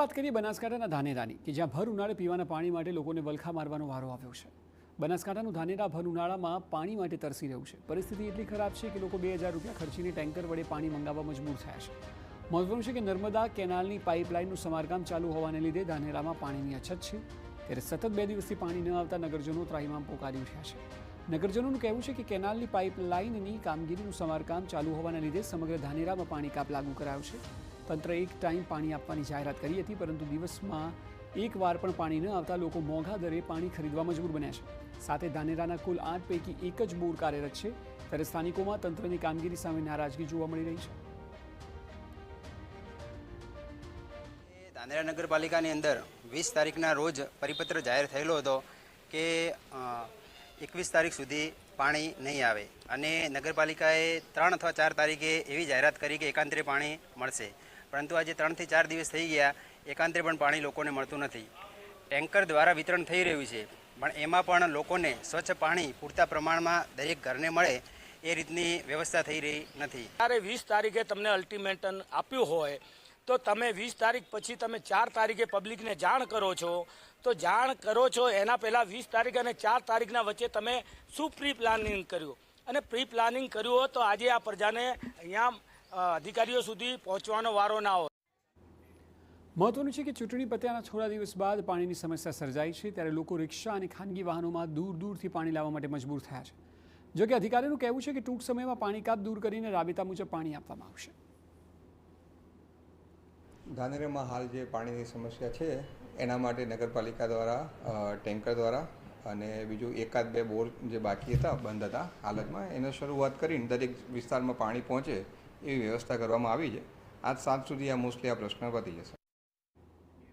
વાત કરીએ બનાસકાંઠાના ધાનેરાની કે જ્યાં ભર ઉનાળે પીવાના પાણી માટે લોકોને વલખા મારવાનો વારો આવ્યો છે। બનાસકાંઠાનું ધાનેરા ભર ઉનાળામાં પાણી માટે તરસી રહ્યું છે। પરિસ્થિતિ એટલી ખરાબ છે કે લોકો 2000 રૂપિયા ખર્ચીને ટેન્કર વડે પાણી મંગાવવા મજબૂર થયા છે। મહત્વનું છે કે નર્મદા કેનાલની પાઇપલાઇનનું સમારકામ ચાલુ હોવાને લીધે ધાનેરામાં પાણીની અછત છે। ત્યારે સતત 2 દિવસથી પાણી ન આવતા નગરજનો ત્રાહિમામ પોકારી ઉઠ્યા છે। નગરજનોનું કહેવું છે કે કેનાલની પાઇપલાઇનની કામગીરીનું સમારકામ ચાલુ હોવાના લીધે સમગ્ર ધાનેરામાં પાણી કાપ લાગુ કરાયો છે। તંત્ર એક ટાઈમ પાણી આપવાની જાહેરાત કરી હતી, પરંતુ દિવસમાં એક વાર પણ પાણી ન આવતા લોકો મોંઘા દરે પાણી ખરીદવા મજબૂર બન્યા છે। સાથે ધાનેરાના કુલ 8 પૈકી એક જ બોર કાર્યરત છે। ત્યારે સ્થાનિકોમાં તંત્રની કામગીરી સામે નારાજગી જોવા મળી રહી છે। ધાનેરા નગરપાલિકાની અંદર 20 તારીખના રોજ પરિપત્ર જાહેર થયેલો હતો કે 21 તારીખ સુધી પાણી નહીં આવે અને નગરપાલિકાએ 3 અથવા 4 તારીખે એવી જાહેરાત કરી કે એકાંતરે પાણી મળશે, પરંતુ આજે 3 થી 4 દિવસ થઈ ગયા, એકાંતરે પણ પાણી લોકોને મળતું નથી। ટેન્કર દ્વારા વિતરણ થઈ રહ્યું છે, પણ એમાં પણ લોકોને સ્વચ્છ પાણી પૂરતા પ્રમાણમાં દરેક ઘરને મળે એ રીતની વ્યવસ્થા થઈ રહી નથી। ત્યારે 20 તારીખે તમને અલ્ટિમેટમ આપ્યું હોય તો તમે 20 તારીખ પછી તમે 4 તારીખે પબ્લિકને જાણ કરો છો, તો જાણ કરો છો એના પહેલાં 20 તારીખ અને 4 તારીખના વચ્ચે તમે શું પ્રી પ્લાનિંગ કર્યું? અને પ્રી પ્લાનિંગ કર્યું હોય તો આજે આ પ્રજાને અહીંયા અધિકારીઓ સુધી પહોંચવાનો વારો ના હોય। મહત્વનું છે કે ચૂંટણી પત્યાના થોડા દિવસ બાદ પાણીની સમસ્યા સર્જાઈ છે। ત્યારે લોકો રિક્ષા અને ખાનગી વાહનોમાં દૂરથી પાણી લાવવા માટે મજબૂર થયા છે। જોકે અધિકારીઓનું કહેવું છે કે ટૂંક સમયમાં પાણી કાપ દૂર કરીને રાબેતા મુજબ પાણી આપવામાં આવશે। ધાનેરામાં હાલ જે પાણીની સમસ્યા છે એના માટે નગરપાલિકા દ્વારા ટેન્કર દ્વારા અને બીજું 1-2 બોર જે બાકી હતા, બંધ હતા હાલતમાં, એને શરૂઆત કરીને દરેક વિસ્તારમાં પાણી પહોંચે એવી વ્યવસ્થા કરવામાં આવી છે। આજ સાંજ સુધી આ મોસ્ટલી આ પ્રશ્ન પતી જશે।